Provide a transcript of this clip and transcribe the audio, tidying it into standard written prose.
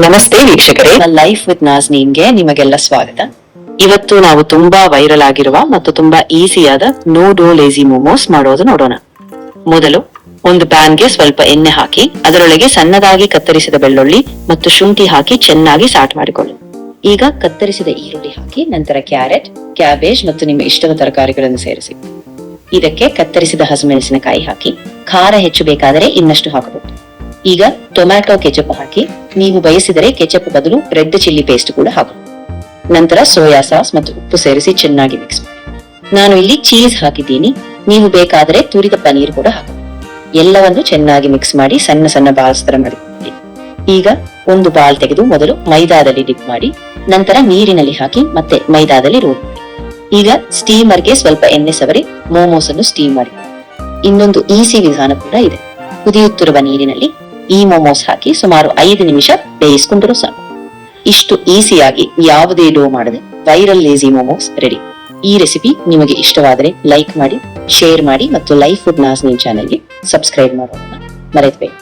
ನಮಸ್ತೆ ವೀಕ್ಷಕರೇ, life with ನಾಜ್ನೀನ್ಗೆ ನಿಮಗೆಲ್ಲ ಸ್ವಾಗತ. ಇವತ್ತು ನಾವು ತುಂಬಾ ವೈರಲ್ ಆಗಿರುವ ಮತ್ತು ತುಂಬಾ ಈಸಿಯಾದ ನೋ ಡೋ ಲೇಜಿ ಮೋಮೋಸ್ ಮಾಡೋದು ನೋಡೋಣ. ಮೊದಲು ಒಂದು ಪ್ಯಾನ್ಗೆ ಸ್ವಲ್ಪ ಎಣ್ಣೆ ಹಾಕಿ ಅದರೊಳಗೆ ಸಣ್ಣದಾಗಿ ಕತ್ತರಿಸಿದ ಬೆಳ್ಳುಳ್ಳಿ ಮತ್ತು ಶುಂಠಿ ಹಾಕಿ ಚೆನ್ನಾಗಿ ಸಾಟ್ ಮಾಡಿಕೊಳ್ಳಿ. ಈಗ ಕತ್ತರಿಸಿದ ಈರುಳ್ಳಿ ಹಾಕಿ ನಂತರ ಕ್ಯಾರೆಟ್, ಕ್ಯಾಬೇಜ್ ಮತ್ತು ನಿಮ್ಮ ಇಷ್ಟದ ತರಕಾರಿಗಳನ್ನು ಸೇರಿಸಿ. ಇದಕ್ಕೆ ಕತ್ತರಿಸಿದ ಹಸಿಮೆಣಸಿನಕಾಯಿ ಹಾಕಿ ಖಾರ ಹೆಚ್ಚು ಬೇಕಾದರೆ ಇನ್ನಷ್ಟು ಹಾಕಬಹುದು. ಈಗ ಟೊಮ್ಯಾಟೊ ಕೆಚಪ್ ಹಾಕಿ, ನೀವು ಬಯಸಿದರೆ ಕೆಚಪ್ ಬದಲು ರೆಡ್ ಚಿಲ್ಲಿ ಪೇಸ್ಟ್ ಕೂಡ ಹಾಕಬಹುದು. ನಂತರ ಸೋಯಾ ಸಾಸ್ ಮತ್ತು ಉಪ್ಪು ಸೇರಿಸಿ ಚೆನ್ನಾಗಿ ಮಿಕ್ಸ್ ಮಾಡಿ. ನಾನು ಇಲ್ಲಿ ಚೀಸ್ ಹಾಕಿದ್ದೀನಿ, ನೀವು ಬೇಕಾದರೆ ತುರಿದ ಪನೀರ್ ಕೂಡ ಹಾಕಬಹುದು. ಎಲ್ಲವನ್ನು ಚೆನ್ನಾಗಿ ಮಿಕ್ಸ್ ಮಾಡಿ ಸಣ್ಣ ಸಣ್ಣ ಬಾಲ್ಸ್ ತರ ಮಾಡಿಕೊಳ್ಳಿ. ಈಗ ಒಂದು ಬಾಲ್ ತೆಗೆದು ಮೊದಲು ಮೈದಾದಲ್ಲಿ ಡಿಪ್ ಮಾಡಿ, ನಂತರ ನೀರಿನಲ್ಲಿ ಹಾಕಿ ಮತ್ತೆ ಮೈದಾದಲ್ಲಿ ರೋಲ್ ಮಾಡಿ. ಈಗ ಸ್ಟೀಮರ್ಗೆ ಸ್ವಲ್ಪ ಎಣ್ಣೆ ಸವರಿ ಮೋಮೋಸ್ ಅನ್ನು ಸ್ಟೀಮ್ ಮಾಡಿ. ಇನ್ನೊಂದು ಈಸಿ ವಿಧಾನ ಕೂಡ ಇದೆ. ಕುದಿಯುತ್ತಿರುವ ನೀರಿನಲ್ಲಿ ಈ ಮೋಮೋಸ್ ಹಾಕಿ ಸುಮಾರು 5 ನಿಮಿಷ ಬೇಯಿಸಿಕೊಂಡರೂ ಸಾಕು. ಇಷ್ಟು ಈಸಿಯಾಗಿ ಯಾವುದೇ ಡೋ ಮಾಡದೆ ವೈರಲ್ ಲೇಜಿ ಮೋಮೋಸ್ ರೆಡಿ. ಈ ರೆಸಿಪಿ ನಿಮಗೆ ಇಷ್ಟವಾದರೆ ಲೈಕ್ ಮಾಡಿ, ಶೇರ್ ಮಾಡಿ ಮತ್ತು ಲೈಫ್ ಫುಡ್ ನಾಜ್ನೀನ್ ಚಾನೆಲ್ಗೆ ಸಬ್ಸ್ಕ್ರೈಬ್ ಮಾಡೋದನ್ನ ಮರೆಯಬೇಡಿ.